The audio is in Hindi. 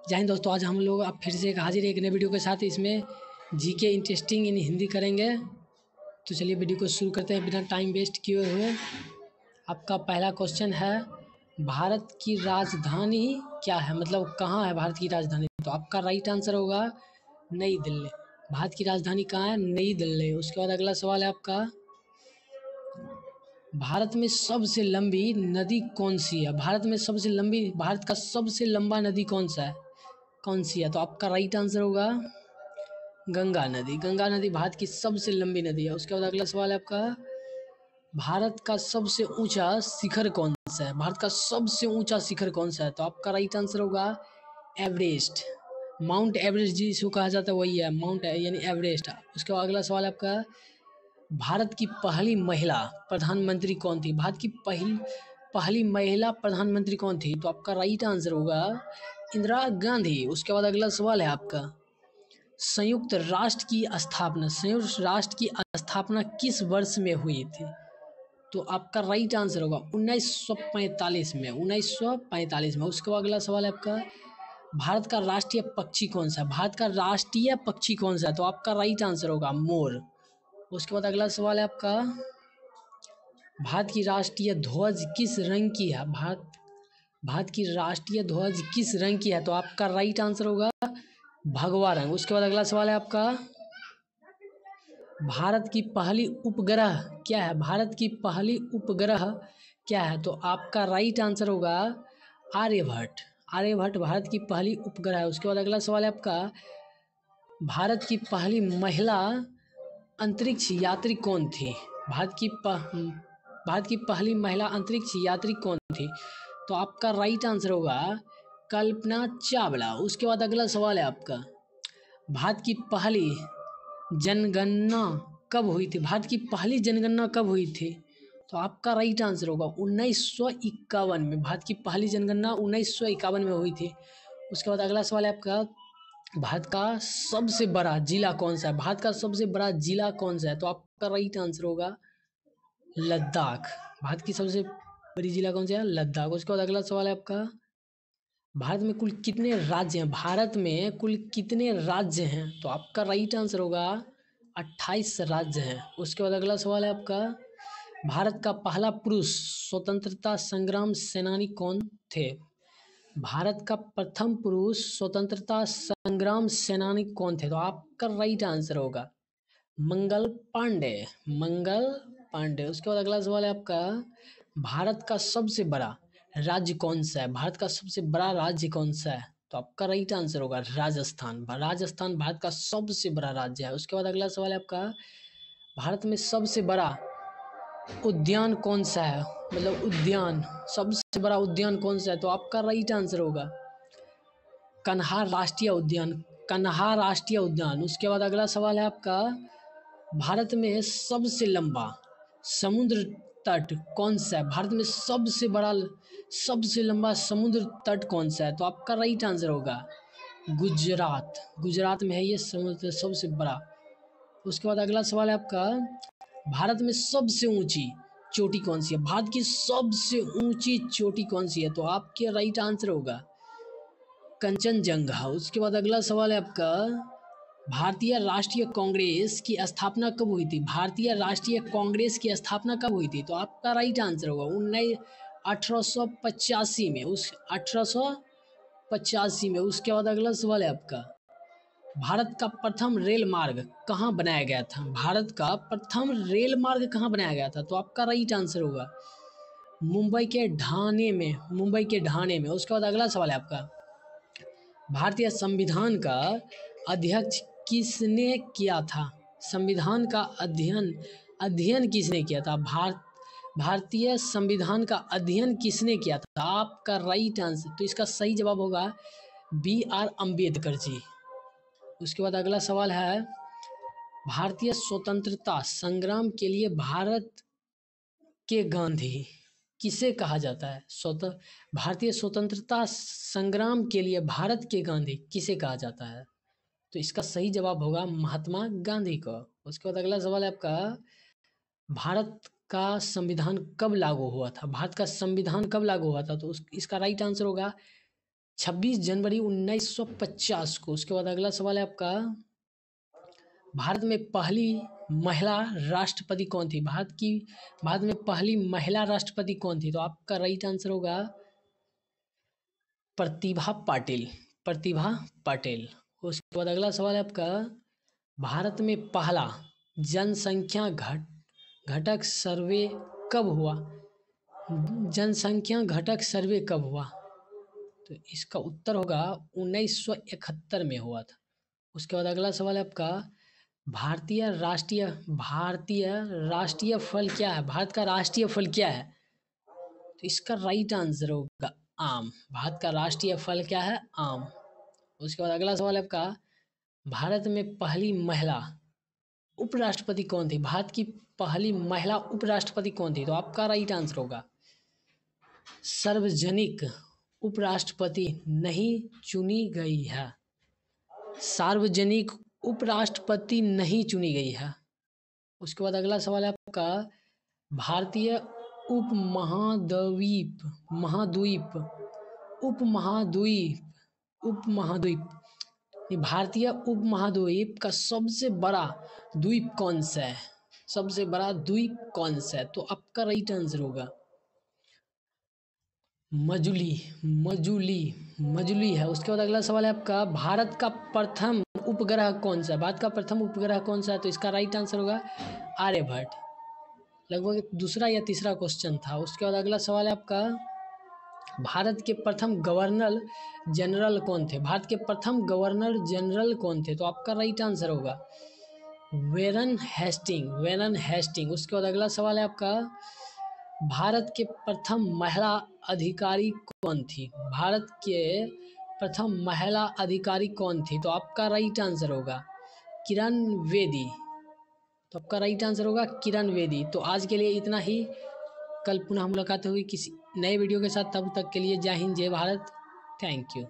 जय हिंद दोस्तों, आज हम लोग अब फिर से एक हाजिर एक नए वीडियो के साथ। इसमें जीके इंटरेस्टिंग इन हिंदी करेंगे। तो चलिए वीडियो को शुरू करते हैं बिना टाइम वेस्ट किए हुए। आपका पहला क्वेश्चन है, भारत की राजधानी क्या है, मतलब कहाँ है भारत की राजधानी। तो आपका राइट आंसर होगा नई दिल्ली। भारत की राजधानी कहाँ है? नई दिल्ली। उसके बाद अगला सवाल है आपका, भारत में सबसे लंबी नदी कौन सी है? भारत का सबसे लंबा नदी कौन सी है? तो आपका राइट आंसर होगा गंगा नदी। गंगा नदी भारत की सबसे लंबी नदी है। उसके बाद अगला सवाल है आपका, भारत का सबसे ऊंचा शिखर कौन सा है? भारत का सबसे ऊंचा शिखर कौन सा है? तो आपका राइट आंसर होगा एवरेस्ट। माउंट एवरेस्ट जिसको कहा जाता है वही है माउंट यानी एवरेस्ट। उसके बाद अगला सवाल है आपका, भारत की पहली महिला प्रधानमंत्री कौन थी? भारत की पहली महिला प्रधानमंत्री कौन थी? तो आपका राइट आंसर होगा इंदिरा गांधी। उसके बाद अगला सवाल है आपका, संयुक्त राष्ट्र की स्थापना किस वर्ष में हुई थी? तो आपका राइट आंसर होगा 1945 में। 1945 में। उसके बाद अगला सवाल है आपका, भारत का राष्ट्रीय पक्षी कौन सा है? भारत का राष्ट्रीय पक्षी कौन सा है? तो आपका राइट आंसर होगा मोर। उसके बाद अगला सवाल है आपका, भारत की राष्ट्रीय ध्वज किस रंग की है? भारत की राष्ट्रीय ध्वज किस रंग की है? तो आपका राइट आंसर होगा भगवा रंग। उसके बाद अगला सवाल है आपका, भारत की पहली उपग्रह क्या है? भारत की पहली उपग्रह क्या है? तो आपका राइट आंसर होगा आर्यभट्ट। आर्यभट्ट भारत की पहली उपग्रह है। उसके बाद अगला सवाल है आपका, भारत की पहली महिला अंतरिक्ष यात्री कौन थी? भारत की पहली महिला अंतरिक्ष यात्री कौन थी? तो आपका राइट आंसर होगा कल्पना चावला। उसके बाद अगला सवाल है आपका, भारत की पहली जनगणना कब हुई थी? भारत की पहली जनगणना कब हुई थी? तो आपका राइट आंसर होगा 1951 में। भारत की पहली जनगणना 1951 में हुई थी। उसके बाद अगला सवाल है आपका, भारत का सबसे बड़ा जिला कौन सा है? भारत का सबसे बड़ा जिला कौन सा है? तो आपका राइट आंसर होगा लद्दाख। भारत की सबसे बड़ी जिला कौन सा है? लद्दाख। उसके बाद अगला सवाल है आपका, भारत में कुल कितने राज्य हैं? भारत में कुल कितने राज्य हैं? तो आपका राइट आंसर होगा 28 राज्य हैं। उसके बाद अगला सवाल है आपका, भारत का पहला पुरुष स्वतंत्रता संग्राम सेनानी कौन थे? भारत का प्रथम पुरुष स्वतंत्रता संग्राम सेनानी कौन थे? तो आपका राइट आंसर होगा मंगल पांडे। मंगल पांडे। उसके बाद अगला सवाल है आपका, भारत का सबसे बड़ा राज्य कौन सा है? भारत का सबसे बड़ा राज्य कौन सा है? तो आपका राइट आंसर होगा राजस्थान। राजस्थान भारत का सबसे बड़ा राज्य है। उसके बाद अगला सवाल है आपका, भारत में सबसे बड़ा उद्यान कौन सा है? मतलब उद्यान, सबसे बड़ा उद्यान कौन सा है? तो आपका राइट आंसर होगा कन्हार राष्ट्रीय उद्यान। कन्हार राष्ट्रीय उद्यान। उसके बाद अगला सवाल है आपका, भारत में सबसे लंबा समुद्र तट कौन सा है? भारत में सबसे लंबा समुद्र तट कौन सा है? तो आपका राइट आंसर होगा गुजरात। गुजरात में है ये समुद्र सबसे बड़ा। उसके बाद अगला सवाल है आपका, भारत में सबसे ऊंची चोटी कौन सी है? भारत की सबसे ऊंची चोटी कौन सी है? तो आपके राइट आंसर होगा कंचनजंगा। उसके बाद अगला सवाल है आपका, भारतीय राष्ट्रीय कांग्रेस की स्थापना कब हुई थी? भारतीय राष्ट्रीय कांग्रेस की स्थापना कब हुई थी? तो आपका राइट आंसर होगा 1885 में। 1885 में। उसके बाद अगला सवाल है आपका, भारत का प्रथम रेल मार्ग कहाँ बनाया गया था? भारत का प्रथम रेल मार्ग कहाँ बनाया गया था? तो आपका राइट आंसर होगा मुंबई के ढाणे में। मुंबई के ढाणे में। उसके बाद अगला सवाल है आपका, भारतीय संविधान का अध्ययन किसने किया था? संविधान का अध्ययन किसने किया था? भारतीय संविधान का अध्ययन किसने किया था? आपका राइट आंसर, तो इसका सही जवाब होगा BR अम्बेडकर जी। उसके बाद अगला सवाल है, भारतीय स्वतंत्रता संग्राम के लिए भारत के गांधी किसे कहा जाता है? भारतीय स्वतंत्रता संग्राम के लिए भारत के गांधी किसे कहा जाता है? तो इसका सही जवाब होगा महात्मा गांधी को। उसके बाद अगला सवाल है आपका, भारत का संविधान कब लागू हुआ था? भारत का संविधान कब लागू हुआ था? तो इसका राइट आंसर होगा 26 जनवरी 1950 को। उसके बाद अगला सवाल है आपका, भारत में पहली महिला राष्ट्रपति कौन थी? भारत में पहली महिला राष्ट्रपति कौन थी? तो आपका राइट आंसर होगा प्रतिभा पाटिल। प्रतिभा पाटिल। उसके बाद अगला सवाल है आपका, भारत में पहला जनसंख्या घटक सर्वे कब हुआ? जनसंख्या घटक सर्वे कब हुआ? तो इसका उत्तर होगा 1971 में हुआ था। उसके बाद अगला सवाल है आपका, भारतीय राष्ट्रीय फल क्या है? भारत का राष्ट्रीय फल क्या है? तो इसका राइट आंसर होगा आम। भारत का राष्ट्रीय फल क्या है? आम। उसके बाद अगला सवाल है आपका, भारत में पहली महिला उपराष्ट्रपति कौन थी? भारत की पहली महिला उपराष्ट्रपति कौन थी? तो आपका राइट आंसर होगा सार्वजनिक उपराष्ट्रपति नहीं चुनी गई है। सार्वजनिक उपराष्ट्रपति नहीं चुनी गई है। उसके बाद अगला सवाल है आपका, भारतीय भारतीय उपमहाद्वीप का सबसे बड़ा द्वीप कौन सा है? सबसे बड़ा द्वीप कौन सा है? तो आपका राइट आंसर होगा मजुली है। उसके बाद अगला सवाल है आपका, भारत का प्रथम उपग्रह कौन सा है? भारत का प्रथम उपग्रह कौन सा है? तो इसका राइट आंसर होगा आर्यभट्ट। लगभग दूसरा या तीसरा क्वेश्चन था। उसके बाद अगला सवाल है आपका, भारत के प्रथम गवर्नर जनरल कौन थे? भारत के प्रथम गवर्नर जनरल कौन थे? तो आपका राइट आंसर होगा वेरन हेस्टिंग। उसके बाद अगला सवाल है आपका, भारत के प्रथम महिला अधिकारी कौन थी? भारत के प्रथम महिला अधिकारी कौन थी? तो आपका राइट आंसर होगा किरण बेदी। तो आपका राइट आंसर होगा किरण बेदी। तो आज के लिए इतना ही। कल पुनः मुलाकात होगी किसी नए वीडियो के साथ। तब तक के लिए जय हिंद, जय भारत। Thank you.